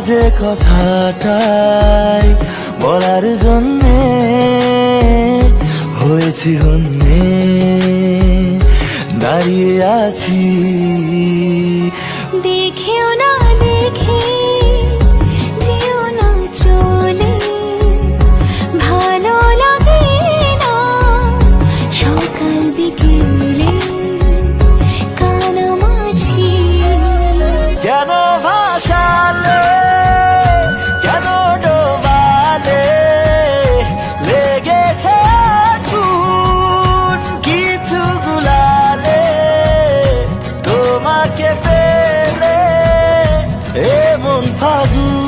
যে কথাটাই বলার জন্যে হয়েছি হন্যে দাঁড়িয়ে আছি। দেখেও না দেখে যেও না চলে, ভালো লাগে না সকাল বিকেলে কানামাছি। কেন ভাসালে, কেন ডোবালে, লেগেছে আগুন কিছু গুলালে, তোমাকে পেলে এমন ফাগুন